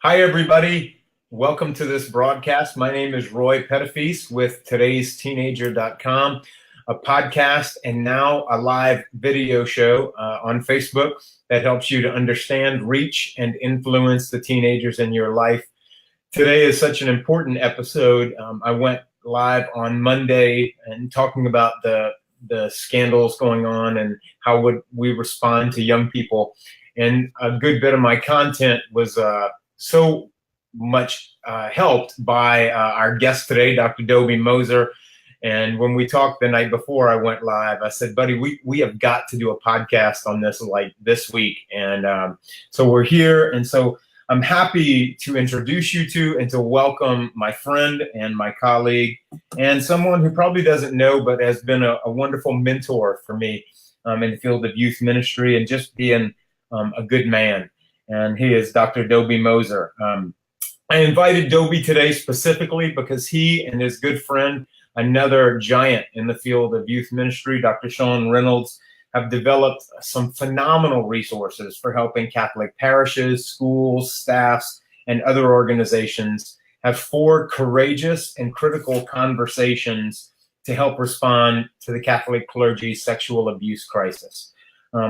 Hi, everybody. Welcome to this broadcast. My name is Roy Petitfils with today'steenager.com, a podcast and now a live video show on Facebook that helps you to understand, reach, and influence the teenagers in your life. Today is such an important episode. I went live on Monday and talking about the scandals going on and how would we respond to young people. And a good bit of my content was so much helped by our guest today, Dr. Dobie Moser. And when we talked the night before I went live, I said, buddy, we have got to do a podcast on this like this week. And so we're here. And so I'm happy to introduce you to and to welcome my friend and my colleague and someone who probably doesn't know, but has been a wonderful mentor for me in the field of youth ministry and just being a good man. And he is Dr. Dobie Moser. I invited Dobie today specifically because he and his good friend, another giant in the field of youth ministry, Dr. Sean Reynolds, have developed some phenomenal resources for helping Catholic parishes, schools, staffs, and other organizations have 4 courageous and critical conversations to help respond to the Catholic clergy's sexual abuse crisis.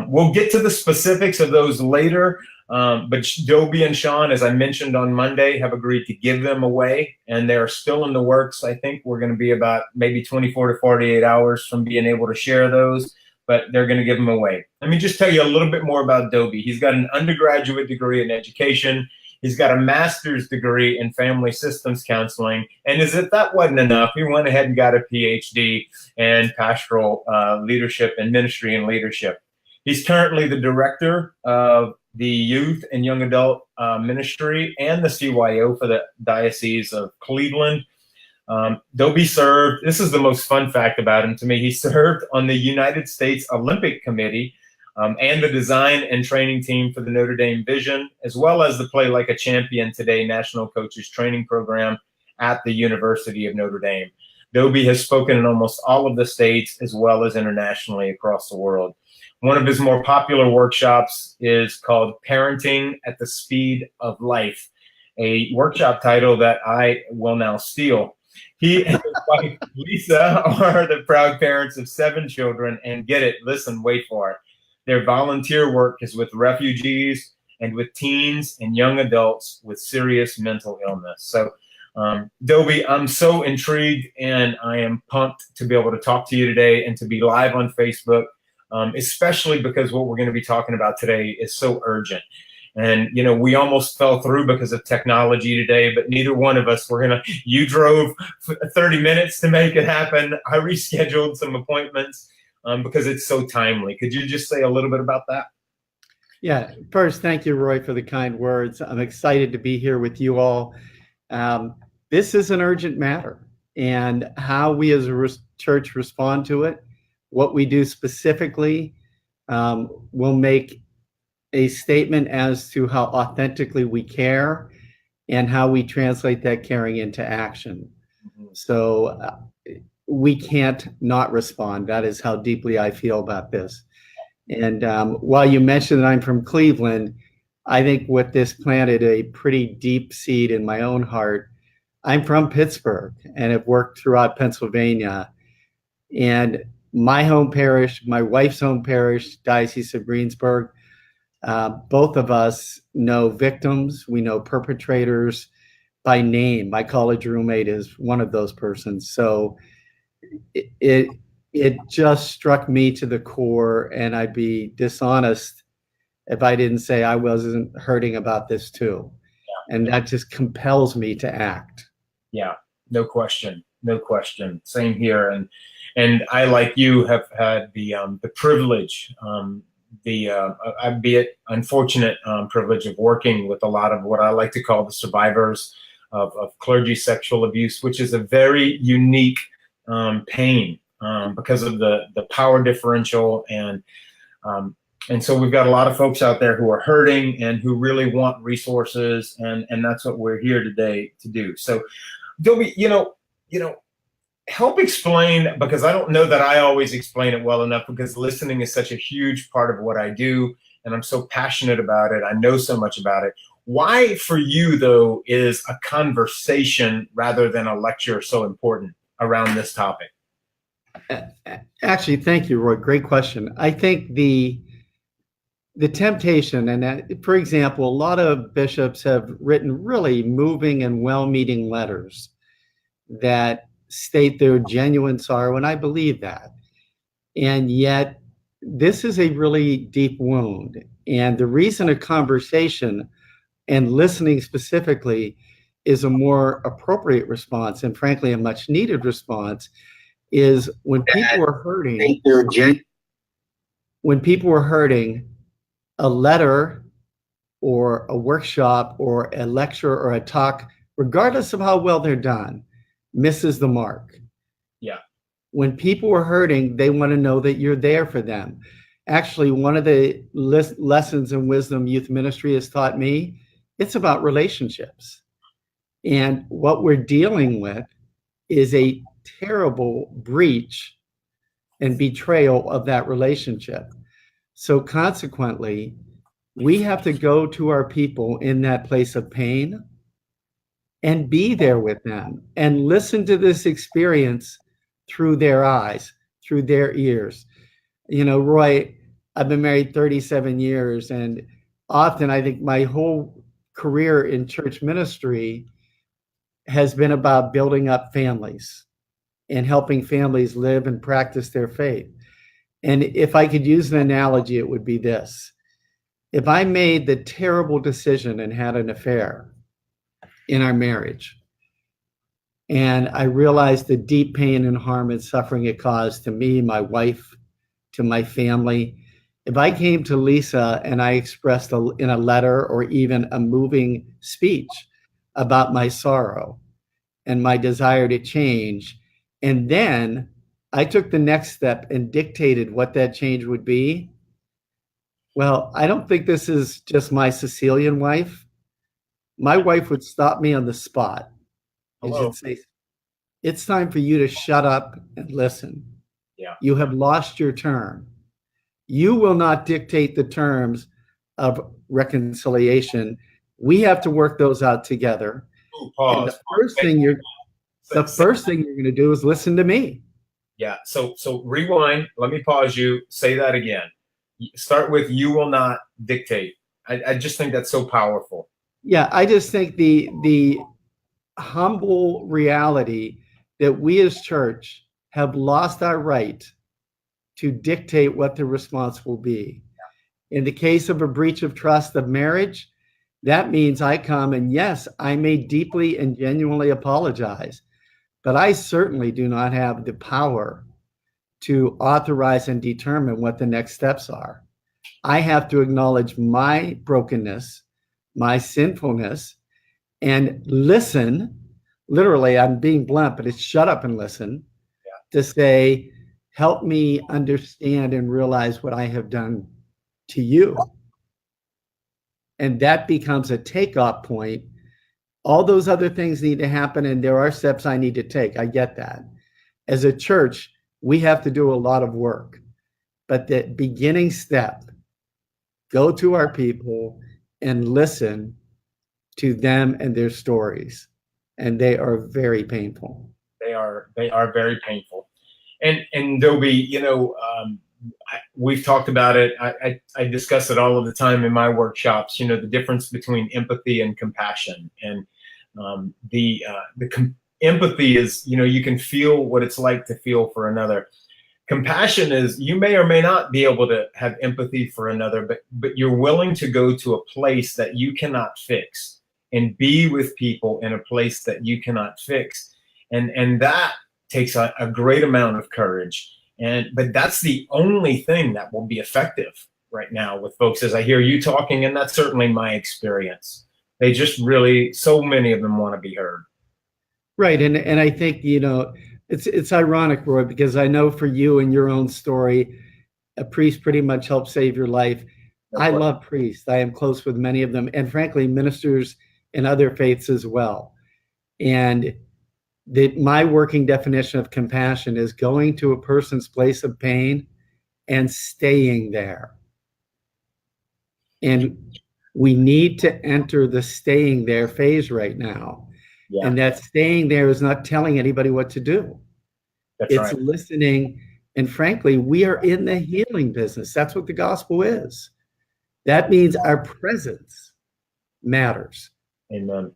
We'll get to the specifics of those later, but Dobie and Sean, as I mentioned on Monday, have agreed to give them away, and they're still in the works. I think we're going to be about maybe 24 to 48 hours from being able to share those, but they're going to give them away. Let me just tell you a little bit more about Dobie. He's got an undergraduate degree in education. He's got a master's degree in family systems counseling. And as if that wasn't enough, he went ahead and got a PhD in pastoral leadership and ministry and leadership. He's currently the director of the youth and young adult ministry and the CYO for the Diocese of Cleveland. Dobie served, this is the most fun fact about him to me, he served on the United States Olympic Committee and the design and training team for the Notre Dame Vision, as well as the Play Like a Champion Today National Coaches Training Program at the University of Notre Dame. Dobie has spoken in almost all of the states as well as internationally across the world. One of his more popular workshops is called Parenting at the Speed of Life, a workshop title that I will now steal. He and his wife, Lisa, are the proud parents of 7 children, and get it, listen, wait for it. Their volunteer work is with refugees and with teens and young adults with serious mental illness. So, Dobie, I'm so intrigued, and I am pumped to be able to talk to you today and to be live on Facebook. Especially because what we're going to be talking about today is so urgent. And, you know, we almost fell through because of technology today, but neither one of us you drove 30 minutes to make it happen. I rescheduled some appointments because it's so timely. Could you just say a little bit about that? Yeah, first, thank you, Roy, for the kind words. I'm excited to be here with you all. This is an urgent matter, and how we as a church respond to it, what we do specifically, will make a statement as to how authentically we care and how we translate that caring into action. Mm-hmm. So we can't not respond. That is how deeply I feel about this. And while you mentioned that I'm from Cleveland, I think what this planted a pretty deep seed in my own heart. I'm from Pittsburgh and have worked throughout Pennsylvania. And my home parish, my wife's home parish, Diocese of Greensburg, both of us know victims. We know perpetrators by name. My college roommate is one of those persons. So it just struck me to the core, and I'd be dishonest if I didn't say I wasn't hurting about this too. Yeah. And that just compels me to act. Yeah, no question. No question. Same here. And I, like you, have had the privilege, albeit unfortunate privilege of working with a lot of what I like to call the survivors of clergy sexual abuse, which is a very unique pain because of the power differential. And so we've got a lot of folks out there who are hurting and who really want resources. And that's what we're here today to do. So, Dobie, you know, help explain, because I don't know that I always explain it well enough, because listening is such a huge part of what I do, and I'm so passionate about it. I know so much about it. Why for you, though, is a conversation rather than a lecture so important around this topic? Actually, thank you, Roy. Great question. I think the temptation, and for example, a lot of bishops have written really moving and well-meaning letters that state their genuine sorrow, and I believe that. And yet, this is a really deep wound. And the reason a conversation and listening specifically is a more appropriate response, and frankly, a much needed response, is when people are hurting, a letter or a workshop or a lecture or a talk, regardless of how well they're done, misses the mark. Yeah. When people are hurting, they want to know that you're there for them. Actually, one of the lessons in wisdom youth ministry has taught me, it's about relationships. And what we're dealing with is a terrible breach and betrayal of that relationship. So consequently, we have to go to our people in that place of pain and be there with them and listen to this experience through their eyes, through their ears. You know, Roy, I've been married 37 years, and often I think my whole career in church ministry has been about building up families and helping families live and practice their faith. And if I could use an analogy, it would be this. If I made the terrible decision and had an affair in our marriage, and I realized the deep pain and harm and suffering it caused to me, my wife, to my family, if I came to Lisa and I expressed in a letter or even a moving speech about my sorrow and my desire to change, and then I took the next step and dictated what that change would be, well, I don't think this is just my Sicilian wife. My wife would stop me on the spot and she'd say, it's time for you to shut up and listen. Yeah. You have lost your turn. You will not dictate the terms of reconciliation. We have to work those out together. Ooh, pause. And the first thing you're going to do is listen to me. Yeah. So rewind. Let me pause you. Say that again. Start with "you will not dictate." I just think that's so powerful. Yeah, I just think the humble reality that we as church have lost our right to dictate what the response will be. In the case of a breach of trust of marriage, that means I come and yes, I may deeply and genuinely apologize, but I certainly do not have the power to authorize and determine what the next steps are. I have to acknowledge my brokenness, my sinfulness, and listen. Literally, I'm being blunt, but it's shut up and listen. To say, help me understand and realize what I have done to you. And that becomes a takeoff point. All those other things need to happen, and there are steps I need to take. I get that. As a church, we have to do a lot of work. But the beginning step, go to our people and listen to them and their stories. And they are very painful. They are very painful. And Dobie, you know, we've talked about it. I discuss it all of the time in my workshops. You know, the difference between empathy and compassion. And empathy is, you know, you can feel what it's like to feel for another. Compassion is you may or may not be able to have empathy for another, but you're willing to go to a place that you cannot fix and be with people in a place that you cannot fix. And that takes a great amount of courage. But that's the only thing that will be effective right now with folks, as I hear you talking, and that's certainly my experience. They just really, so many of them want to be heard. Right. And I think, you know, it's ironic, Roy, because I know for you and your own story, a priest pretty much helped save your life. I love priests. I am close with many of them, and frankly, ministers in other faiths as well. And my working definition of compassion is going to a person's place of pain and staying there. And We need to enter the staying there phase right now. Yeah, And that staying there is not telling anybody what to do. that's It's right. listening. And frankly, we are in the healing business. That's what the gospel is. That means our presence matters. Amen.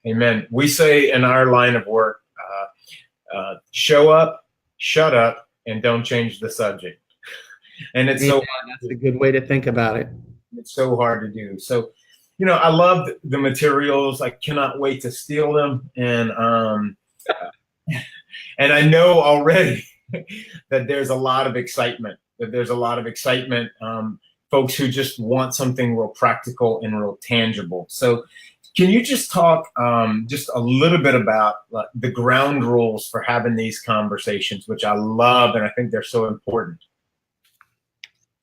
Amen. We say in our line of work, show up, shut up, and don't change the subject. And it's so Amen. That's a good way to think about it. it's so hard to do. So, I love the materials. I cannot wait to steal them. And I know already that there's a lot of excitement. Folks who just want something real practical and real tangible. So, can you just talk just a little bit about the ground rules for having these conversations, which I love and I think they're so important?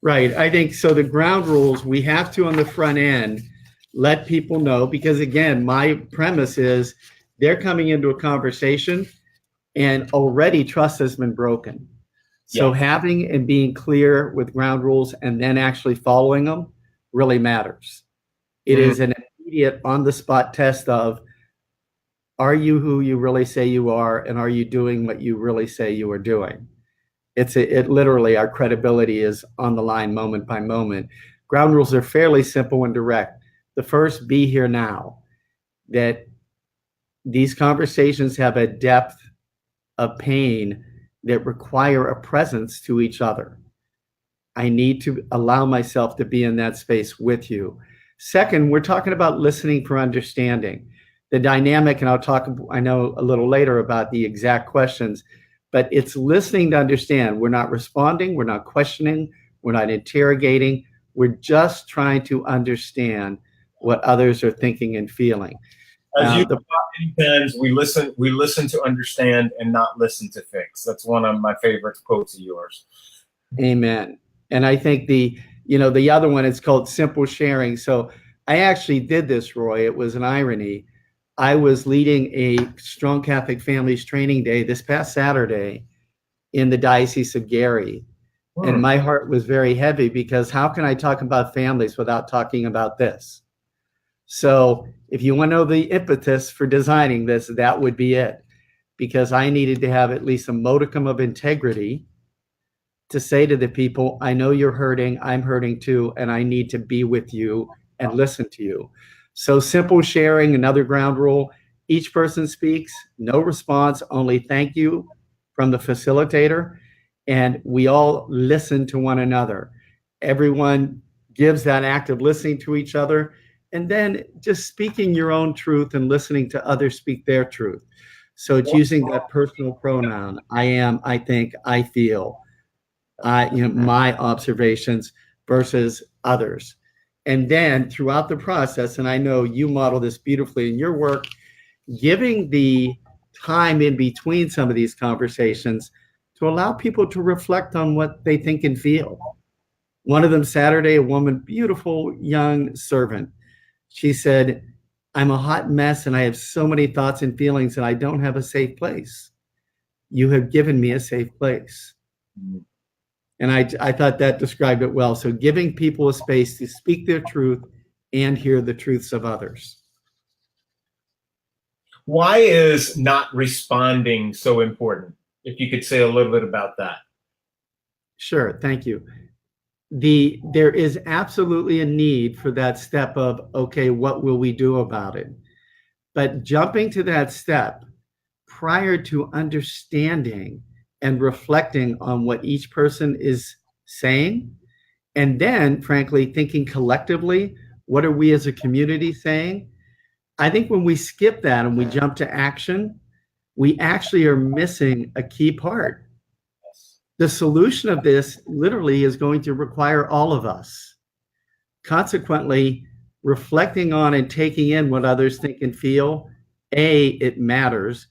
Right. I think so. The ground rules, we have to, on the front end, let people know, because again, my premise is they're coming into a conversation and already trust has been broken. So having and being clear with ground rules and then actually following them really matters. It is an immediate on-the-spot test of, are you who you really say you are, and are you doing what you really say you are doing? It literally, our credibility is on the line moment by moment. Ground rules are fairly simple and direct. The first, be here now. That these conversations have a depth of pain that require a presence to each other. I need to allow myself to be in that space with you. Second, we're talking about listening for understanding. The dynamic, and I'll talk, I know, a little later about the exact questions, but it's listening to understand. We're not responding, we're not questioning, we're not interrogating. We're just trying to understand what others are thinking and feeling. As many times we listen to understand and not listen to fix. That's one of my favorite quotes of yours. Amen. And I think the other one is called simple sharing. So I actually did this, Roy. It was an irony. I was leading a Strong Catholic Families Training Day this past Saturday in the Diocese of Gary. And my heart was very heavy, because how can I talk about families without talking about this? So if you want to know the impetus for designing this, that would be it. Because I needed to have at least a modicum of integrity to say to the people, I know you're hurting, I'm hurting too, and I need to be with you and listen to you. So simple sharing, another ground rule. Each person speaks, no response, only thank you from the facilitator. And we all listen to one another. Everyone gives that act of listening to each other, and then just speaking your own truth and listening to others speak their truth. So it's using that personal pronoun. I am, I think, I feel, my observations versus others. And then throughout the process, and I know you model this beautifully in your work, giving the time in between some of these conversations to allow people to reflect on what they think and feel. One of them Saturday, a woman, beautiful young servant, she said, I'm a hot mess and I have so many thoughts and feelings and I don't have a safe place. You have given me a safe place. And I thought that described it well. So giving people a space to speak their truth and hear the truths of others. Why is not responding so important? If you could say a little bit about that. Sure, thank you. There is absolutely a need for that step of, okay, what will we do about it? But jumping to that step prior to understanding and reflecting on what each person is saying, and then, frankly, thinking collectively, what are we as a community saying? I think when we skip that and we jump to action, we actually are missing a key part. The solution of this literally is going to require all of us. Consequently, reflecting on and taking in what others think and feel, it matters.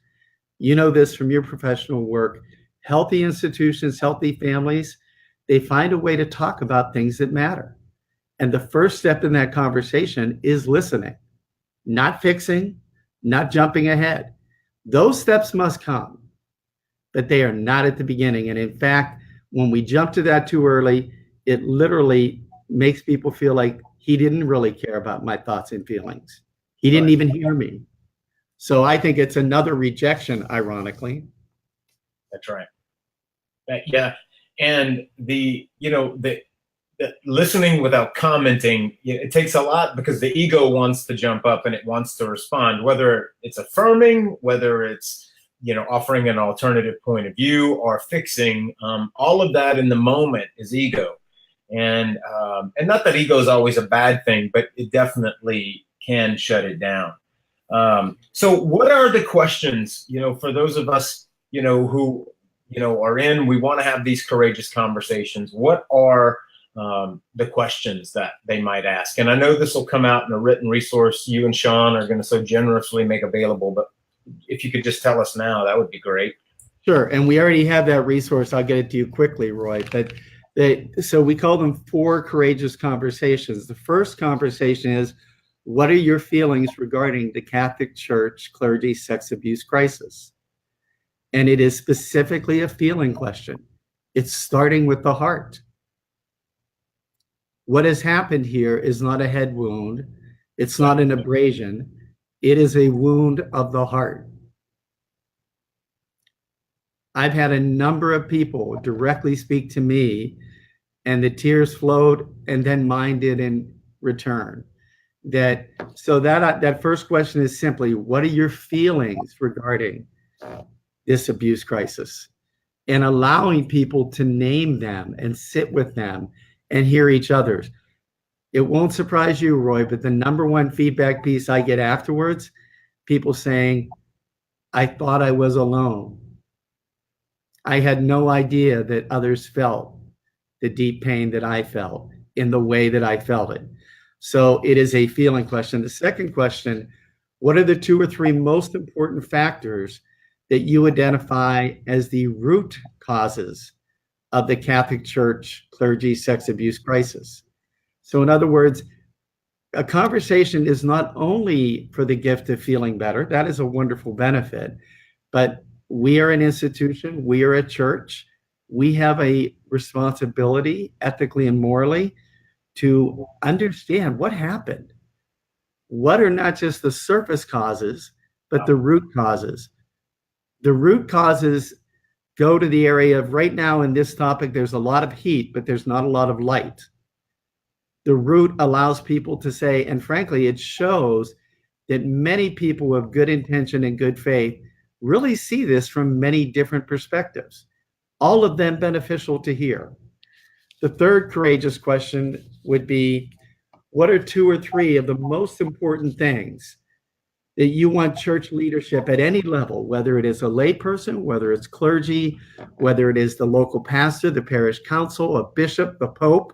You know this from your professional work. Healthy institutions, healthy families, they find a way to talk about things that matter. And the first step in that conversation is listening, not fixing, not jumping ahead. Those steps must come, but they are not at the beginning. And in fact, when we jump to that too early, it literally makes people feel like he didn't really care about my thoughts and feelings. He didn't even hear me. So I think it's another rejection, ironically. That's right. Yeah. And the listening without commenting, it takes a lot, because the ego wants to jump up and it wants to respond, whether it's affirming, whether it's, offering an alternative point of view or fixing. All of that in the moment is ego. And not that ego is always a bad thing, but it definitely can shut it down. So what are the questions, for those of us, who, we want to have these courageous conversations? What are the questions that they might ask? And I know this will come out in a written resource you and Sean are going to so generously make available, but if you could just tell us now, that would be great. Sure. And we already have that resource. I'll get it to you quickly, Roy. But so we call them 4 courageous conversations. The first conversation is, what are your feelings regarding the Catholic Church clergy sex abuse crisis? And it is specifically a feeling question. It's starting with the heart. What has happened here is not a head wound. It's not an abrasion. It is a wound of the heart. I've had a number of people directly speak to me, and the tears flowed, and then mine did in return. That first question is simply, what are your feelings regarding this abuse crisis? And allowing people to name them and sit with them and hear each other's. It won't surprise you, Roy, but the number one feedback piece I get afterwards, people saying, I thought I was alone. I had no idea that others felt the deep pain that I felt in the way that I felt it. So it is a feeling question. The second question, what are the 2 or 3 most important factors that you identify as the root causes of the Catholic Church clergy sex abuse crisis? So in other words, a conversation is not only for the gift of feeling better, that is a wonderful benefit, but we are an institution, we are a church, we have a responsibility ethically and morally to understand what happened. What are not just the surface causes, but the root causes. The root causes go to the area of, right now in this topic, there's a lot of heat, but there's not a lot of light. The root allows people to say, and frankly, it shows that many people of good intention and good faith really see this from many different perspectives, all of them beneficial to hear. The third courageous question would be, what are 2 or 3 of the most important things that you want church leadership at any level, whether it is a layperson, whether it's clergy, whether it is the local pastor, the parish council, a bishop, the Pope?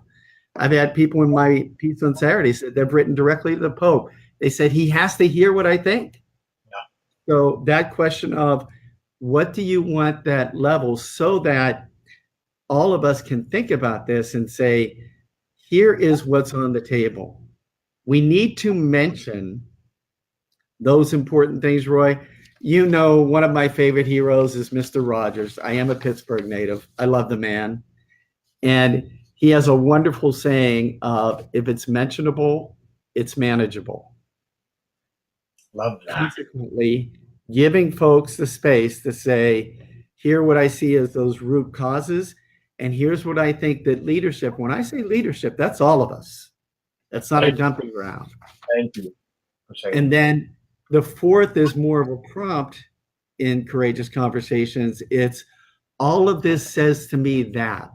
I've had people in my piece on Saturday said they've written directly to the Pope. They said he has to hear what I think. Yeah. So that question of, what do you want that level, so that all of us can think about this and say, here is what's on the table. We need to mention those important things, Roy. One of my favorite heroes is Mr. Rogers. I am a Pittsburgh native. I love the man. And he has a wonderful saying of, if it's mentionable, it's manageable. Love that. Consequently, giving folks the space to say, here what I see as those root causes, and here's what I think that leadership, when I say leadership, that's all of us. That's not a dumping ground. Thank you for saying. And then the fourth is more of a prompt in courageous conversations. It's, all of this says to me that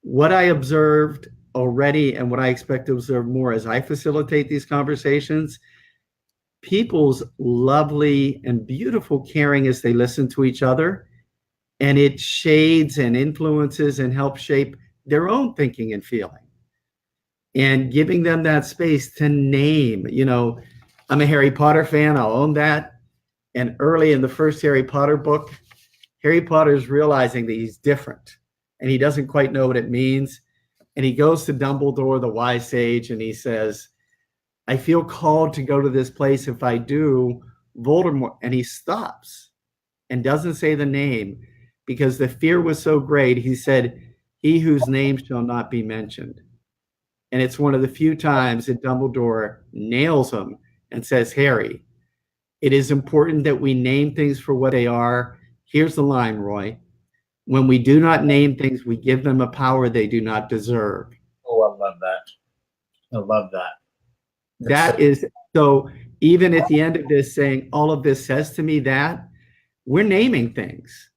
what I observed already and what I expect to observe more as I facilitate these conversations, people's lovely and beautiful caring as they listen to each other, and it shades and influences and helps shape their own thinking and feeling. And giving them that space to name, I'm a Harry Potter fan, I'll own that. And early in the first Harry Potter book, Harry Potter's realizing that he's different and he doesn't quite know what it means. And he goes to Dumbledore, the wise sage, and he says, I feel called to go to this place. If I do, Voldemort. And he stops and doesn't say the name because the fear was so great. He said, he whose name shall not be mentioned. And it's one of the few times that Dumbledore nails him and says, Harry, it is important that we name things for what they are. Here's the line, Roy. When we do not name things, we give them a power they do not deserve. Oh, I love that. I love that. That is, so even at the end of this saying, all of this says to me that, we're naming things.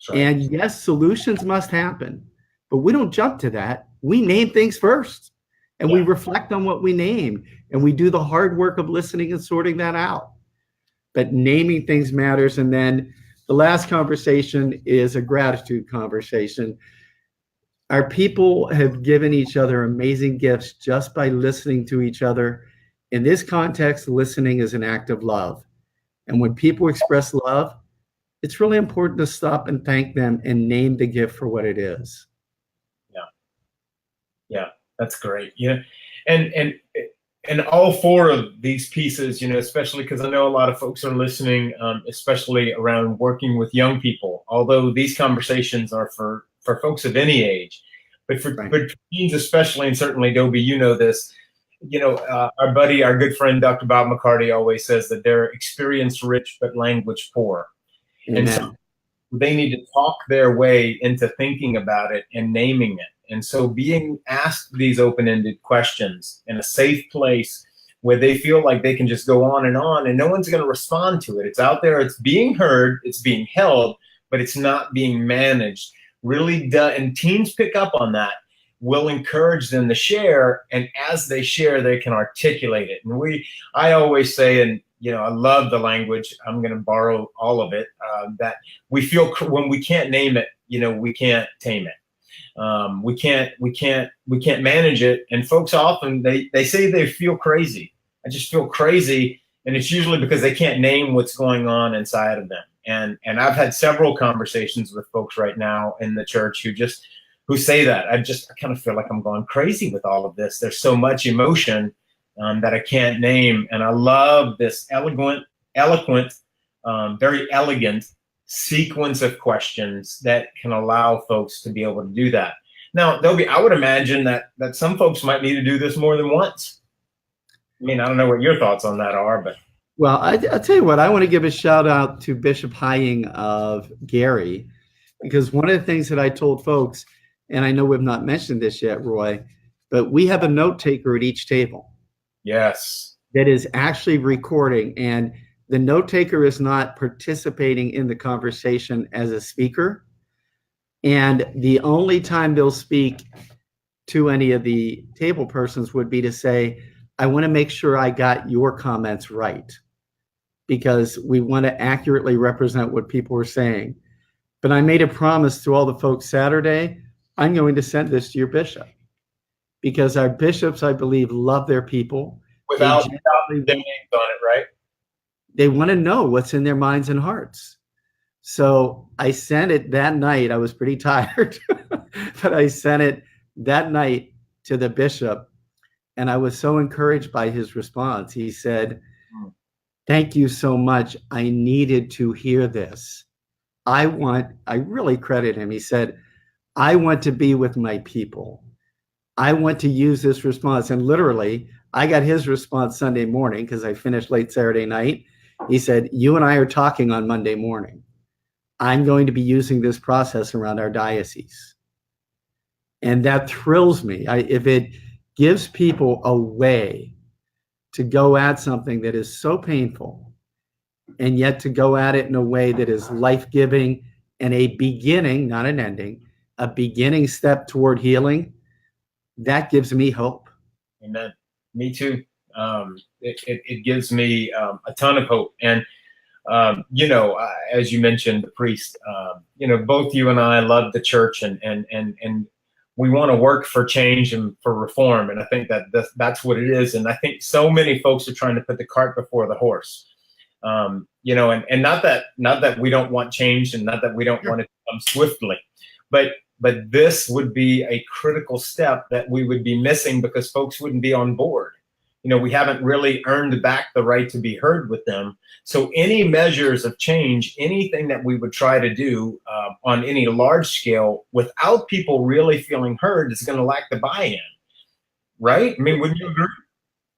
Right. And yes, solutions must happen, but we don't jump to that. We name things first, and we reflect on what we name, and we do the hard work of listening and sorting that out. But naming things matters. And then the last conversation is a gratitude conversation. Our people have given each other amazing gifts just by listening to each other. In this context, listening is an act of love. And when people express love, it's really important to stop and thank them and name the gift for what it is. Yeah, that's great. Yeah, and all four of these pieces, especially because I know a lot of folks are listening, especially around working with young people. Although these conversations are for folks of any age, but for teens especially, and certainly Dobie, you know this. Our good friend Dr. Bob McCarty always says that they're experience rich but language poor. Amen. And so they need to talk their way into thinking about it and naming it. And so being asked these open-ended questions in a safe place where they feel like they can just go on and no one's going to respond to it. It's out there, it's being heard, it's being held, but it's not being managed. Really does, and teens pick up on that. We'll encourage them to share, and as they share, they can articulate it. And I always say, and I love the language. I'm going to borrow all of it. That we feel when we can't name it, we can't tame it. We can't manage it. And folks often they say they feel crazy. I just feel crazy, and it's usually because they can't name what's going on inside of them. And I've had several conversations with folks right now in the church who say that. I kind of feel like I'm going crazy with all of this. There's so much emotion that I can't name. And I love this eloquent, very elegant sequence of questions that can allow folks to be able to do that. Now, Dobie, I would imagine that some folks might need to do this more than once. I mean, I don't know what your thoughts on that are, but. Well, I'll tell you what, I want to give a shout out to Bishop Hying of Gary, because one of the things that I told folks, and I know we've not mentioned this yet, Roy, but we have a note taker at each table. Yes. That is actually recording, and the note taker is not participating in the conversation as a speaker. And the only time they'll speak to any of the table persons would be to say, I want to make sure I got your comments right, because we want to accurately represent what people are saying. But I made a promise to all the folks Saturday, I'm going to send this to your bishop, because our bishops, I believe, love their people. Without their names on it, right? They want to know what's in their minds and hearts. So I sent it that night. I was pretty tired, but I sent it that night to the bishop, and I was so encouraged by his response. He said, thank you so much. I needed to hear this. I really credit him. He said, I want to be with my people. I want to use this response. And literally, I got his response Sunday morning because I finished late Saturday night. He said, you and I are talking on Monday morning. I'm going to be using this process around our diocese. And that thrills me. If it gives people a way to go at something that is so painful, and yet to go at it in a way that is life-giving and a beginning, not an ending, a beginning step toward healing, that gives me hope. Amen. Me too. It gives me a ton of hope. And, as you mentioned, the priest, both you and I love the church, and we want to work for change and for reform. And I think that's what it is. And I think so many folks are trying to put the cart before the horse. And not that we don't want change, and not that we don't want it to come swiftly, but this would be a critical step that we would be missing because folks wouldn't be on board. We haven't really earned back the right to be heard with them. So any measures of change, anything that we would try to do on any large scale without people really feeling heard is going to lack the buy-in. right? I mean, wouldn't you agree?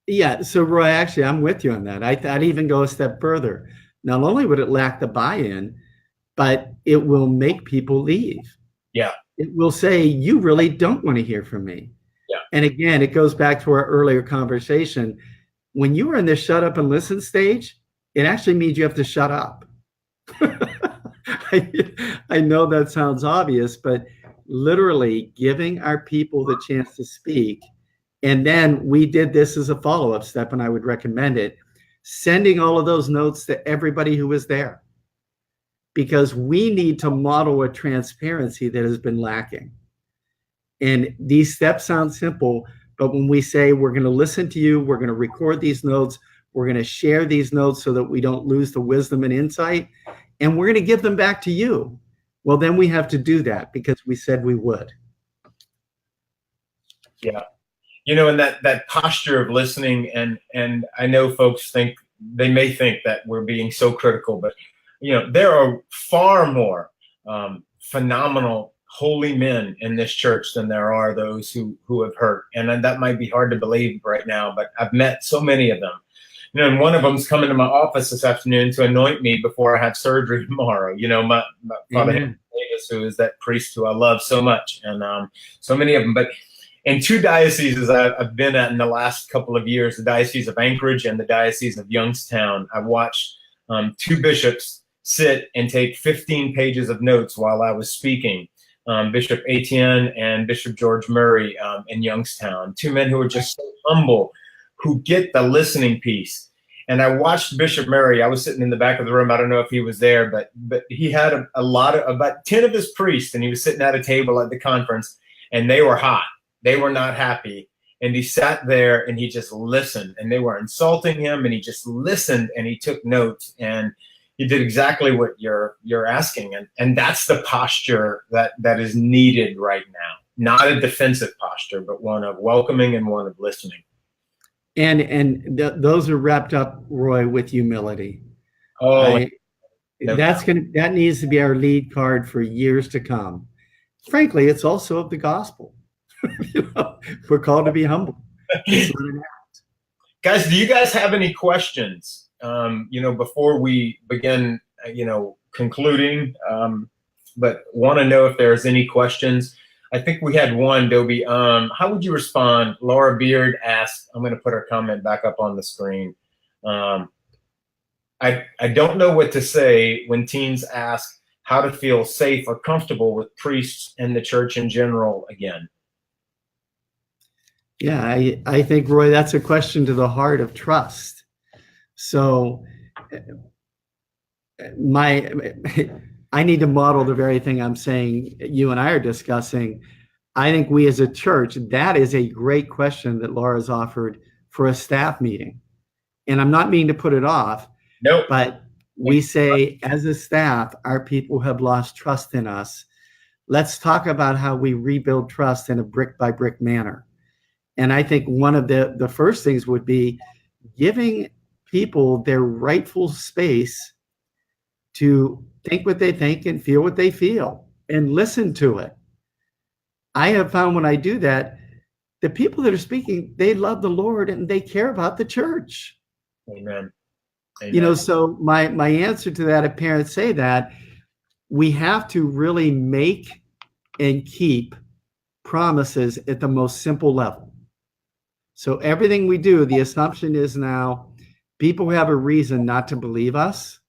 Yeah. So Roy, actually, I'm with you on that. I'd even go a step further. Not only would it lack the buy-in, but it will make people leave. Yeah, It will say, you really don't want to hear from me. yeah, And again, it goes back to our earlier conversation. When you are in the shut up and listen stage, it actually means you have to shut up. I know that sounds obvious, but literally giving our people the chance to speak. And then we did this as a follow-up step, and I would recommend it, sending all of those notes to everybody who was there, because we need to model a transparency that has been lacking. And these steps sound simple, but when we say we're going to listen to you, we're going to record these notes, we're going to share these notes so that we don't lose the wisdom and insight, and we're going to give them back to you. Well, then we have to do that because we said we would. yeah. You know, and that posture of listening, and I know folks think, they may think that we're being so critical, but you know, there are far more phenomenal holy men in this church than there are those who have hurt. And that might be hard to believe right now, but I've met so many of them. You know, and one of them's coming to my office this afternoon to anoint me before I have surgery tomorrow. You know, my Father Davis, who is that priest who I love so much, and so many of them. But in two dioceses I've been at in the last couple of years, the Diocese of Anchorage and the Diocese of Youngstown, I've watched two bishops sit and take 15 pages of notes while I was speaking. Bishop Etienne and Bishop George Murray in Youngstown, two men who are just so humble, who get the listening piece. And I watched Bishop Murray. I was sitting in the back of the room. I don't know if he was there, but he had a lot of, about 10 of his priests, and he was sitting at a table at the conference, and they were hot. They were not happy. And he sat there and he just listened, and they were insulting him, and he just listened and he took notes, and he did exactly what you're asking. And that's the posture that is needed right now. Not a defensive posture, but one of welcoming and one of listening. And those are wrapped up, Roy, with humility. Oh, that needs to be our lead card for years to come. Frankly, it's also of the gospel. You know, we're called to be humble. Guys, do you guys have any questions? You know, before we begin, you know, concluding, but want to know if there's any questions. I think we had one, Dobie. How would you respond? Laura Beard asked, I'm going to put her comment back up on the screen. I don't know what to say when teens ask how to feel safe or comfortable with priests and the church in general again. Yeah, I think, Roy, that's a question to the heart of trust. So I need to model the very thing I'm saying you and I are discussing. I think we as a church, that is a great question that Laura's offered for a staff meeting. And I'm not meaning to put it off. Nope. But we say, as a staff, our people have lost trust in us. Let's talk about how we rebuild trust in a brick by brick manner. And I think one of the first things would be giving people their rightful space to think what they think and feel what they feel and listen to it. I have found when I do that, the people that are speaking, they love the Lord and they care about the church. Amen. Amen. You know, so my answer to that, if parents say that, we have to really make and keep promises at the most simple level. So everything we do, the assumption is now people have a reason not to believe us.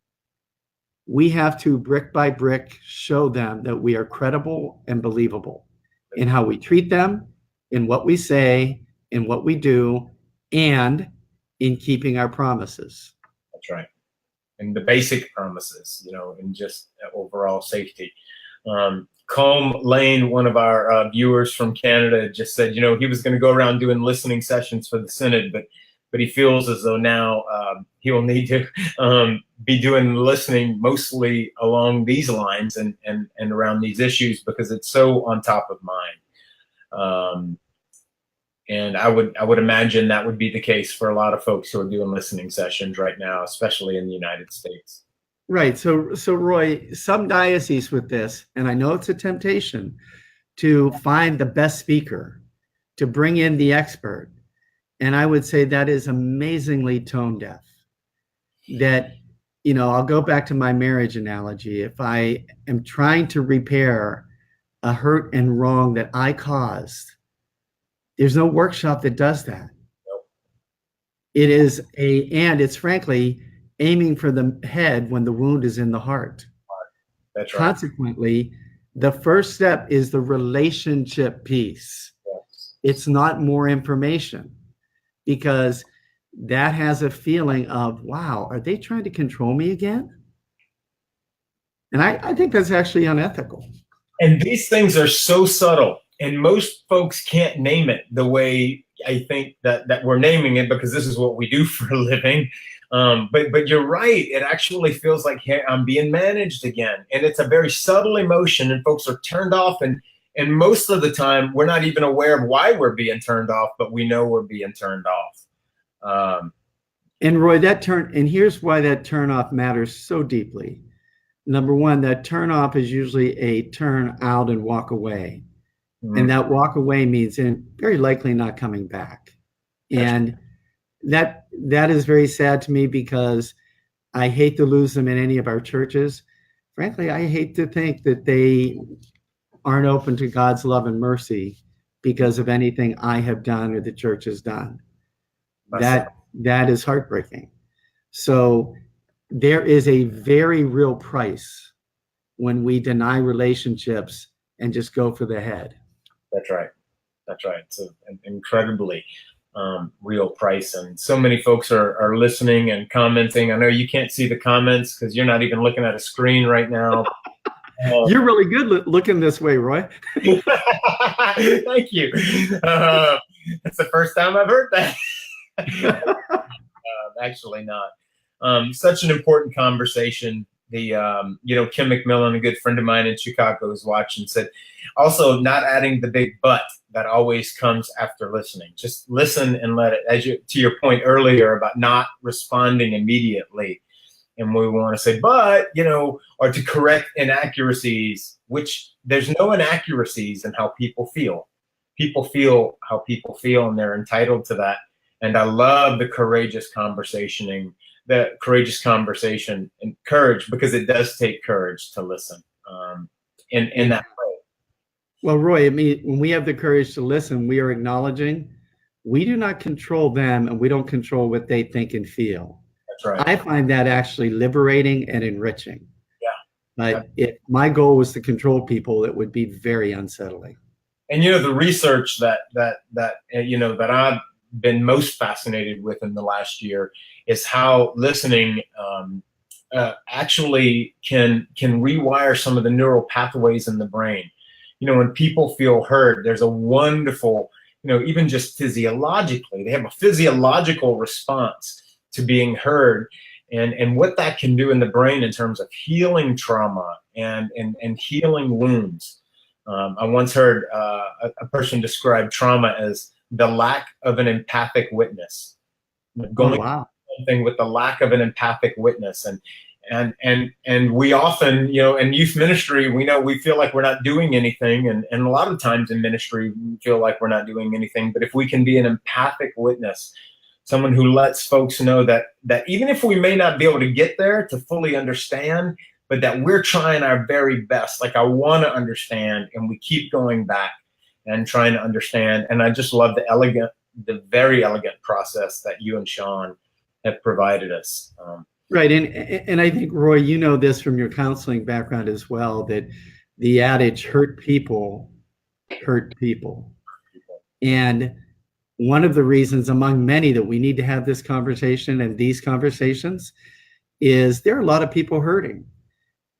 We have to, brick by brick, show them that we are credible and believable in how we treat them, in what we say, in what we do, and in keeping our promises. That's right. And the basic promises, you know, and just overall safety. Combe Lane, one of our viewers from Canada, just said, you know, he was going to go around doing listening sessions for the synod, but he feels as though now he will need to be doing listening mostly along these lines and around these issues because it's so on top of mind. And I would imagine that would be the case for a lot of folks who are doing listening sessions right now, especially in the United States. Right. So Roy, some dioceses with this, and I know it's a temptation to find the best speaker, to bring in the expert. And I would say that is amazingly tone deaf. That, I'll go back to my marriage analogy. If I am trying to repair a hurt and wrong that I caused, there's no workshop that does that. Nope. And it's frankly aiming for the head when the wound is in the heart. That's right. Consequently, the first step is the relationship piece. Yes. It's not more information, because that has a feeling of, wow, are they trying to control me again? And I think that's actually unethical. And these things are so subtle, and most folks can't name it the way I think that we're naming it, because this is what we do for a living. But you're right. It actually feels like, hey, I'm being managed again. And it's a very subtle emotion, and folks are turned off. And most of the time, we're not even aware of why we're being turned off, but we know we're being turned off. And Roy, and here's why that turn off matters so deeply. Number one, that turn off is usually a turn out and walk away. Mm-hmm. And that walk away means very likely not coming back. And that is very sad to me, because I hate to lose them in any of our churches. Frankly, I hate to think that they aren't open to God's love and mercy because of anything I have done or the church has done. That is heartbreaking. So there is a very real price when we deny relationships and just go for the head. That's right. It's an incredibly real price. And so many folks are listening and commenting. I know you can't see the comments because you're not even looking at a screen right now. You're really good looking this way, Roy. Thank you. That's the first time I've heard that. Actually not. Such an important conversation. Kim McMillan, a good friend of mine in Chicago, was watching, said, also not adding the big but that always comes after listening. Just listen and let it, to your point earlier about not responding immediately. And we want to say, but, or to correct inaccuracies, which there's no inaccuracies in how people feel. People feel how people feel, and they're entitled to that. And I love the courageous conversation and courage, because it does take courage to listen in that way. Well, Roy, when we have the courage to listen, we are acknowledging we do not control them, and we don't control what they think and feel. That's right. I find that actually liberating and enriching. Yeah. But if my goal was to control people, it would be very unsettling. And the research that I've been most fascinated with in the last year is how listening actually can rewire some of the neural pathways in the brain. When people feel heard, there's a wonderful, even just physiologically, they have a physiological response to being heard, and what that can do in the brain in terms of healing trauma and healing wounds. I once heard a person describe trauma as the lack of an empathic witness. Going through something with the lack of an empathic witness, and we often, in youth ministry, we feel like we're not doing anything, and a lot of times in ministry we feel like we're not doing anything. But if we can be an empathic witness, someone who lets folks know that even if we may not be able to get there to fully understand, but that we're trying our very best, like I want to understand, and we keep going back and trying to understand. And I just love the very elegant process that you and Sean have provided us. Right. And I think, Roy, this from your counseling background as well, that the adage, hurt people hurt people. And one of the reasons among many that we need to have this conversation and these conversations is there are a lot of people hurting.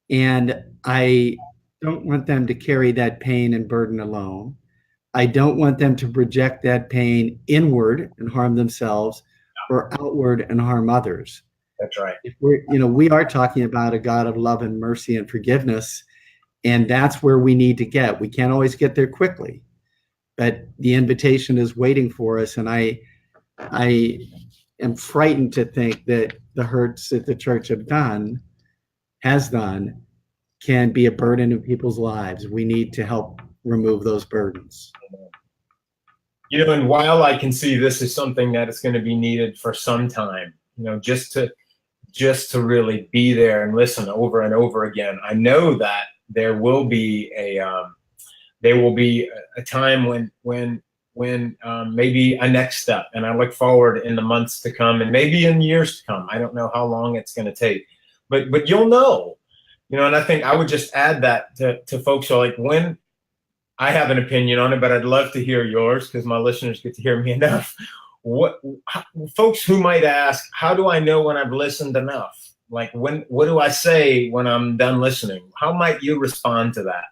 And I don't want them to carry that pain and burden alone. I don't want them to project that pain inward and harm themselves, or outward and harm others. That's right. If we are talking about a God of love and mercy and forgiveness, and that's where we need to get. We can't always get there quickly, but the invitation is waiting for us. And I am frightened to think that the hurts that the church has done, can be a burden in people's lives. We need to help remove those burdens. And while I can see this is something that is going to be needed for some time, just to really be there and listen over and over again, I know that there will be a time when maybe a next step, and I look forward in the months to come and maybe in years to come. I don't know how long it's going to take, but you'll know, and I think I would just add that to folks who are like, when I have an opinion on it, but I'd love to hear yours because my listeners get to hear me enough. Folks who might ask, how do I know when I've listened enough? Like, what do I say when I'm done listening? How might you respond to that?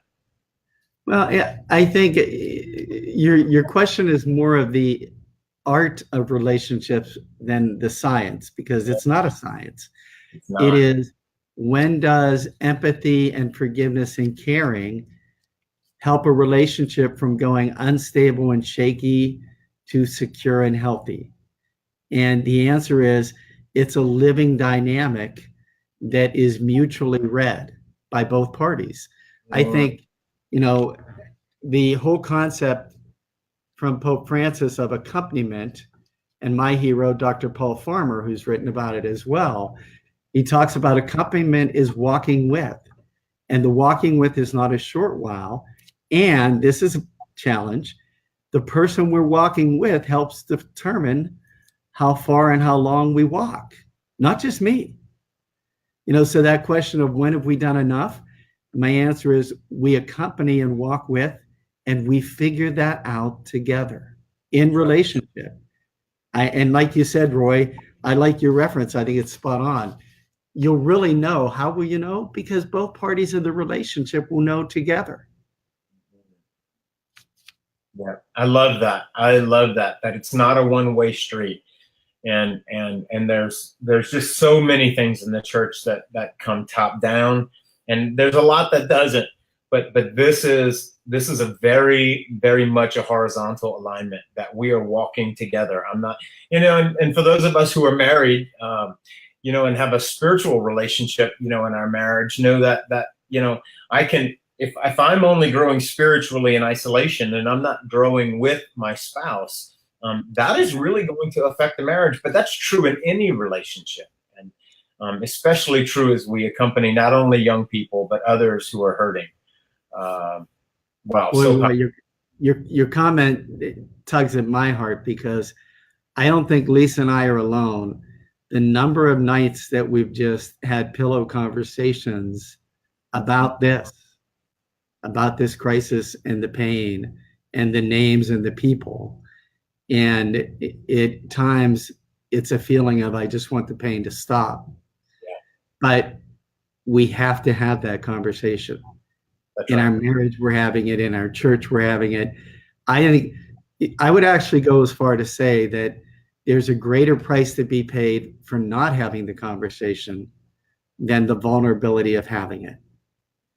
Well, yeah, I think your question is more of the art of relationships than the science, because it's not a science. It's not. It is, when does empathy and forgiveness and caring help a relationship from going unstable and shaky to secure and healthy? And the answer is, it's a living dynamic that is mutually read by both parties. I think, the whole concept from Pope Francis of accompaniment, and my hero, Dr. Paul Farmer, who's written about it as well, he talks about accompaniment is walking with, and the walking with is not a short while. And this is a challenge. The person we're walking with helps determine how far and how long we walk, not just me. So that question of when have we done enough? My answer is, we accompany and walk with, and we figure that out together in relationship. And like you said, Roy, I like your reference. I think it's spot on. You'll really know. How will you know? Because both parties in the relationship will know together. Yeah, I love that. That it's not a one-way street. And there's just so many things in the church that come top down, and there's a lot that doesn't. But this is a very, very much a horizontal alignment that we are walking together. I'm not, and for those of us who are married, and have a spiritual relationship, in our marriage, know that I can, if I'm only growing spiritually in isolation and I'm not growing with my spouse, that is really going to affect the marriage. But that's true in any relationship, and especially true as we accompany not only young people but others who are hurting. Your comment tugs at my heart, because I don't think Lisa and I are alone. The number of nights that we've just had pillow conversations about this crisis and the pain and the names and the people. And at times it's a feeling of, I just want the pain to stop. Yeah. But we have to have that conversation. That's in right. Our marriage, we're having it. In our church, we're having it. I think I would actually go as far to say that there's a greater price to be paid for not having the conversation than the vulnerability of having it.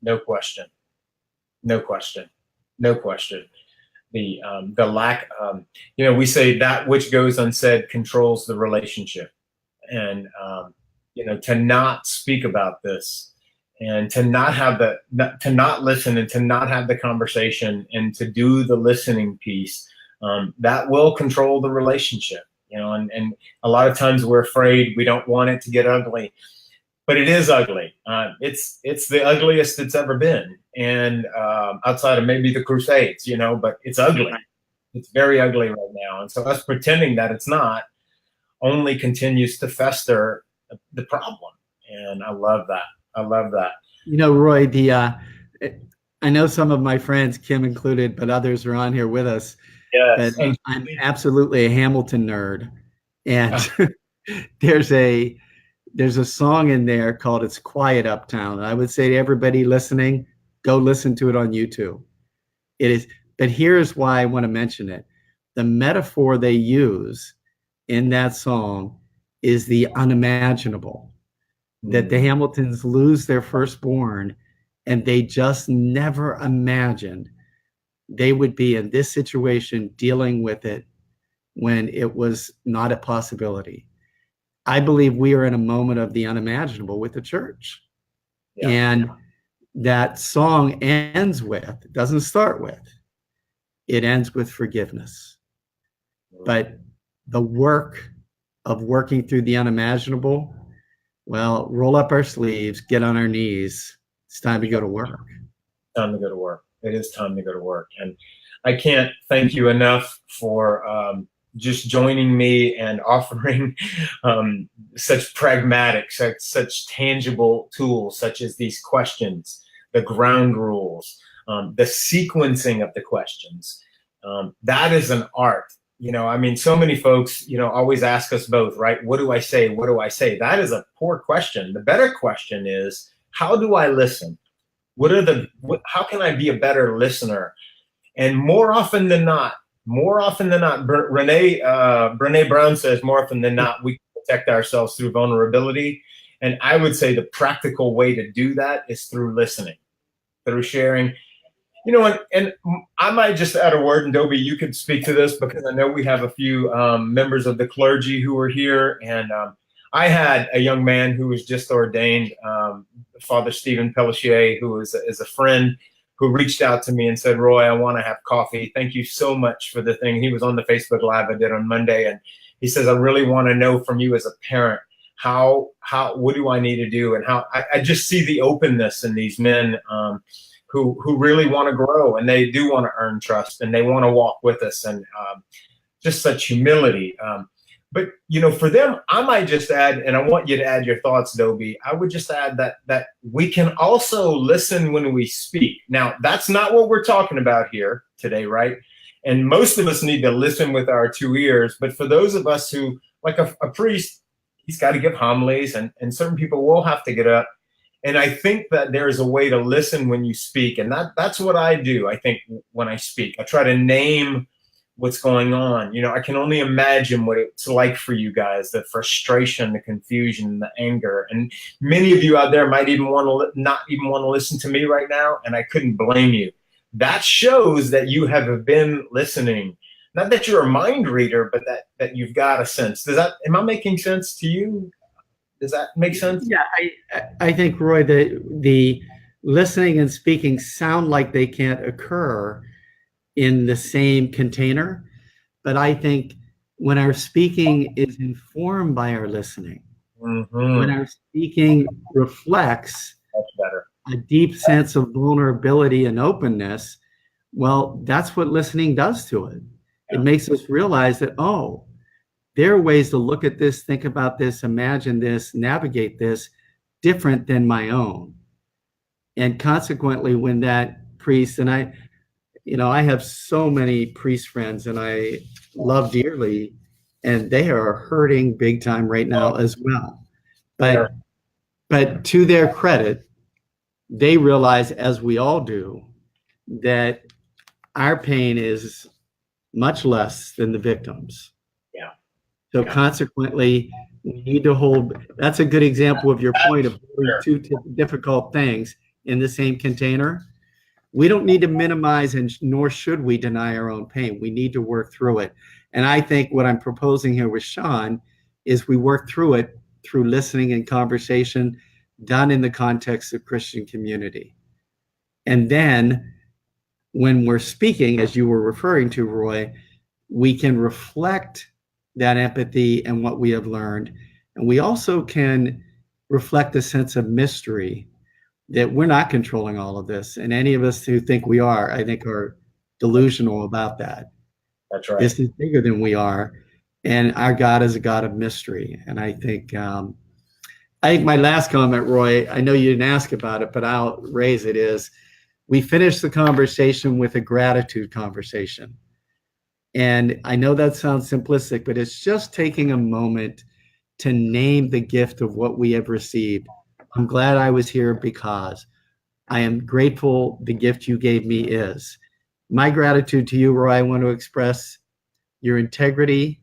No question. No question. No question. The lack, we say that which goes unsaid controls the relationship, and to not speak about this, and to not listen, and to not have the conversation, and to do the listening piece, that will control the relationship. And a lot of times we're afraid, we don't want it to get ugly, but it is ugly. It's the ugliest it's ever been, and outside of maybe the Crusades, but it's ugly. It's very ugly right now, and so us pretending that it's not only continues to fester the problem. And I love that. I love that. Roy, I know some of my friends, Kim included, but others are on here with us. Yes. But I'm absolutely a Hamilton nerd, and there's a song in there called "It's Quiet Uptown." And I would say to everybody listening, go listen to it on YouTube. It is, but here's why I want to mention it. The metaphor they use in that song is the unimaginable, that the Hamiltons lose their firstborn, and they just never imagined they would be in this situation dealing with it when it was not a possibility. I believe we are in a moment of the unimaginable with the church. Yeah. And that song ends with, it doesn't start with, it ends with forgiveness. But the work of working through the unimaginable, well, roll up our sleeves, get on our knees. It's time to go to work. Time to go to work. It is time to go to work. And I can't thank you enough for just joining me and offering such pragmatic, such tangible tools, such as these questions, the ground rules, the sequencing of the questions. That is an art. I mean, so many folks, always ask us both, right? What do I say? What do I say? That is a poor question. The better question is, how do I listen? How can I be a better listener? And more often than not, Brene Brown says more often than not, we protect ourselves through vulnerability. And I would say the practical way to do that is through listening, through sharing. And I might just add a word, and Dobie, you could speak to this because I know we have a few members of the clergy who are here. And I had a young man who was just ordained, Father Stephen Pellissier, who is a friend, who reached out to me and said, Roy, I want to have coffee. Thank you so much for the thing. He was on the Facebook Live I did on Monday. And he says, I really want to know from you as a parent, what do I need to do? And how I just see the openness in these men who really want to grow, and they do want to earn trust, and they want to walk with us, and just such humility. But for them, I might just add, and I want you to add your thoughts, Dobie. I would just add that we can also listen when we speak. Now, that's not what we're talking about here today, right? And most of us need to listen with our two ears. But for those of us who, like a priest, he's got to give homilies, and certain people will have to get up. And I think that there's a way to listen when you speak. And that's what I do, I think, when I speak. I try to name what's going on. I can only imagine what it's like for you guys, the frustration, the confusion, the anger. And many of you out there might even not even want to listen to me right now, and I couldn't blame you. That shows that you have been listening. Not that you're a mind reader, but that you've got a sense. Am I making sense to you? Does that make sense? Yeah, I think, Roy, the listening and speaking sound like they can't occur in the same container, but I think when our speaking is informed by our listening, when our speaking reflects a deep sense of vulnerability and openness, well, that's what listening does to it. It makes us realize that, oh, there are ways to look at this, think about this, imagine this, navigate this different than my own. And consequently, when that priest, and I have so many priest friends and I love dearly, and they are hurting big time right now as well. But to their credit, they realize, as we all do, that our pain is much less than the victims. So consequently, we need to hold. That's a good example of your point of two difficult things in the same container. We don't need to minimize, and nor should we deny our own pain. We need to work through it. And I think what I'm proposing here with Sean is we work through it through listening and conversation done in the context of Christian community. And then when we're speaking, as you were referring to, Roy, we can reflect that empathy and what we have learned. And we also can reflect a sense of mystery that we're not controlling all of this. And any of us who think we are, I think, are delusional about that. That's right. This is bigger than we are. And our God is a God of mystery. And I think my last comment, Roy, I know you didn't ask about it, but I'll raise it, is we finished the conversation with a gratitude conversation. And I know that sounds simplistic, but it's just taking a moment to name the gift of what we have received. I'm glad I was here because I am grateful the gift you gave me is. My gratitude to you, Roy, I want to express your integrity,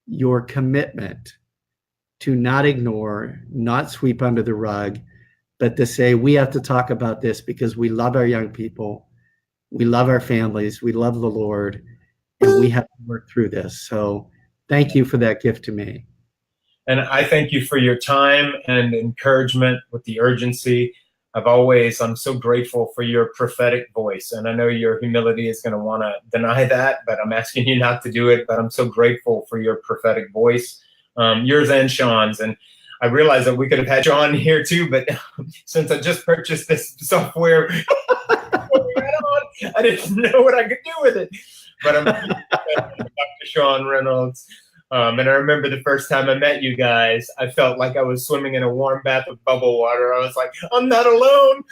your commitment to not ignore, not sweep under the rug, but to say we have to talk about this because we love our young people, we love our families, we love the Lord, and we have to work through this. So thank you for that gift to me. And I thank you for your time and encouragement with the urgency. I'm so grateful for your prophetic voice. And I know your humility is going to want to deny that, but I'm asking you not to do it. But I'm so grateful for your prophetic voice, yours and Sean's. And I realized that we could have had Sean here too, but since I just purchased this software, I didn't know what I could do with it. But I'm Dr. Sean Reynolds. And I remember the first time I met you guys, I felt like I was swimming in a warm bath of bubble water. I was like, I'm not alone.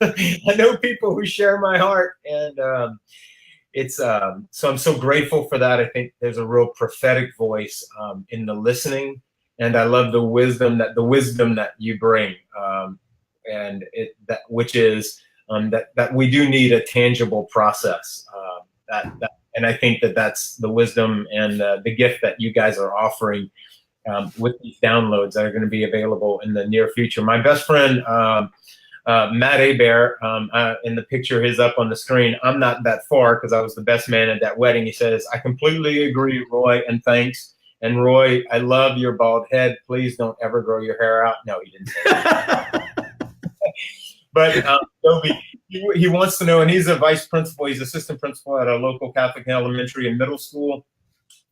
I know people who share my heart. And so I'm so grateful for that. I think there's a real prophetic voice in the listening. And I love the wisdom that you bring. Which is that we do need a tangible process. And I think that's the wisdom and the gift that you guys are offering with these downloads that are going to be available in the near future. My best friend, Matt Abear, in the picture is up on the screen. I'm not that far because I was the best man at that wedding. He says, I completely agree, Roy, and thanks. And Roy, I love your bald head. Please don't ever grow your hair out. No, he didn't say that. But Dobie, he wants to know, and he's a vice principal, he's assistant principal at a local Catholic elementary and middle school.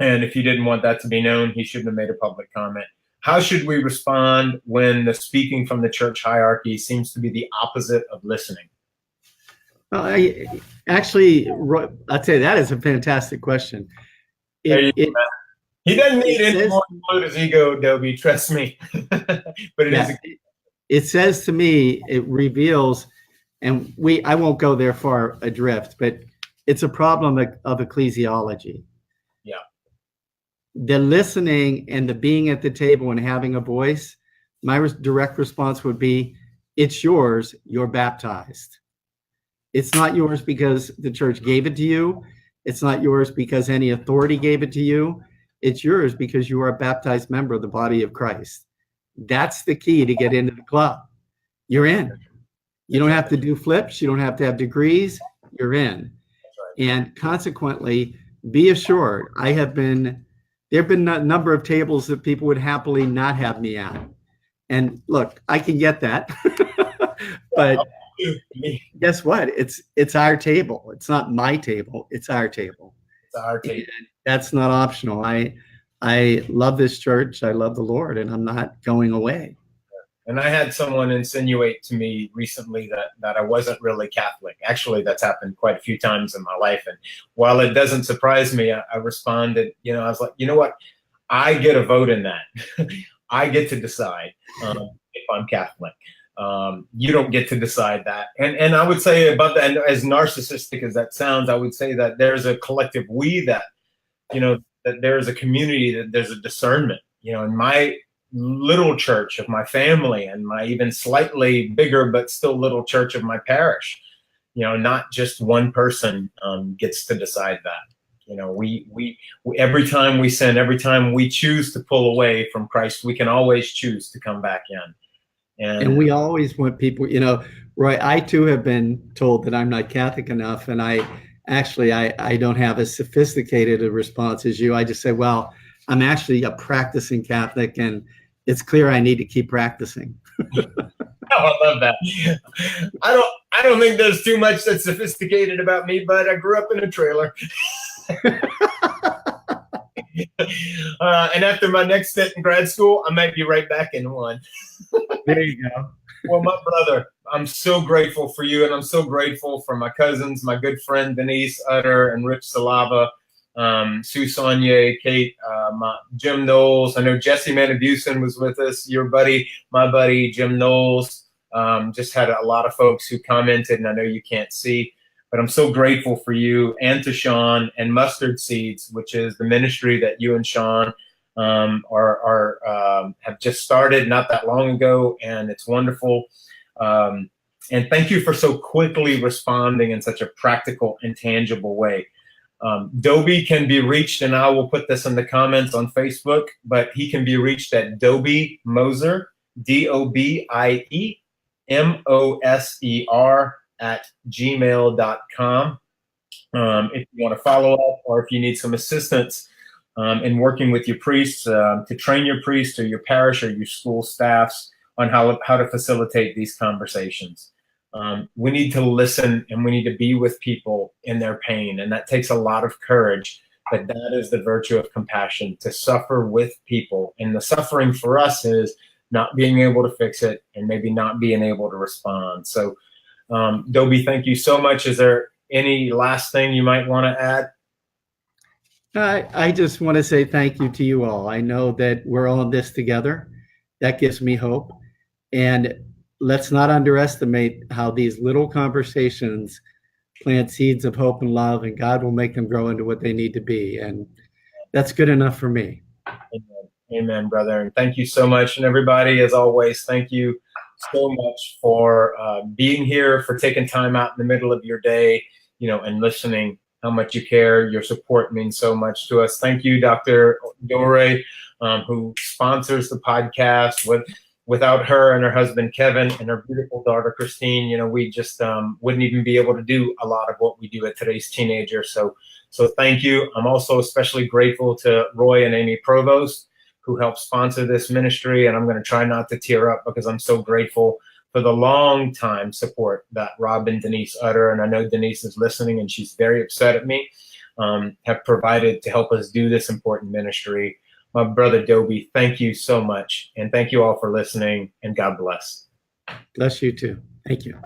And if he didn't want that to be known, he shouldn't have made a public comment. How should we respond when the speaking from the church hierarchy seems to be the opposite of listening? Actually, I'll tell you, that is a fantastic question. He doesn't need any more to bloat his ego, Dobie, trust me. But it says to me, it reveals, and I won't go there far adrift, but it's a problem of ecclesiology. Yeah. The listening and the being at the table and having a voice, my direct response would be, it's yours, you're baptized. It's not yours because the church gave it to you. It's not yours because any authority gave it to you. It's yours because you are a baptized member of the body of Christ. That's the key to get into the club. You're in. You don't have to do flips. You don't have to have degrees. You're in. And consequently, be assured, there have been a number of tables that people would happily not have me at. And look, I can get that. But guess what? It's our table. It's not my table. It's our table. It's our table. And that's not optional. I love this church. I love the Lord, and I'm not going away. And I had someone insinuate to me recently that I wasn't really Catholic. Actually, that's happened quite a few times in my life. And while it doesn't surprise me, I responded, I was like, you know what? I get a vote in that. I get to decide if I'm Catholic. You don't get to decide that. And I would say about that, and as narcissistic as that sounds, I would say that there's a collective we that there's a community, that there's a discernment, in my little church of my family and my even slightly bigger but still little church of my parish, not just one person gets to decide that. We every time we sin, every time we choose to pull away from Christ, we can always choose to come back in. And we always want people, Roy, I too have been told that I'm not Catholic enough, and I don't have as sophisticated a response as you. I just say, well, I'm actually a practicing Catholic, and it's clear I need to keep practicing. Oh, I love that. I don't think there's too much that's sophisticated about me, but I grew up in a trailer. And after my next stint in grad school, I might be right back in one. There you go. Well, my brother, I'm so grateful for you, and I'm so grateful for my cousins, my good friend Denise Utter and Rich Salava, Sue Saunier, Kate, Jim Knowles. I know Jesse Manabusen was with us, my buddy Jim Knowles. Just had a lot of folks who commented, and I know you can't see, but I'm so grateful for you and to Sean and Mustard Seeds, which is the ministry that you and Sean have just started not that long ago, and it's wonderful. And thank you for so quickly responding in such a practical and tangible way. Dobie can be reached, and I will put this in the comments on Facebook, but he can be reached at Dobie Moser, DOBIEMOSER @gmail.com. If you want to follow up, or if you need some assistance in working with your priests to train your priests or your parish or your school staffs on how to facilitate these conversations. We need to listen, and we need to be with people in their pain. And that takes a lot of courage, but that is the virtue of compassion, to suffer with people. And the suffering for us is not being able to fix it and maybe not being able to respond. So, Dobie, thank you so much. Is there any last thing you might want to add? I just want to say thank you to you all. I know that we're all in this together. That gives me hope. And let's not underestimate how these little conversations plant seeds of hope and love, and God will make them grow into what they need to be. And that's good enough for me. Amen. Amen, brother. And thank you so much. And everybody, as always, thank you so much for being here, for taking time out in the middle of your day, and listening. How much you care. Your support means so much to us. Thank you, Dr. Dore, who sponsors the podcast. Without her and her husband, Kevin, and her beautiful daughter, Christine, we just wouldn't even be able to do a lot of what we do at Today's Teenager. So thank you. I'm also especially grateful to Roy and Amy Provost, who helped sponsor this ministry. And I'm going to try not to tear up because I'm so grateful for the long time support that Rob and Denise Utter, and I know Denise is listening and she's very upset at me, have provided to help us do this important ministry. My brother Dobie, thank you so much. And thank you all for listening, and God bless. Bless you too. Thank you.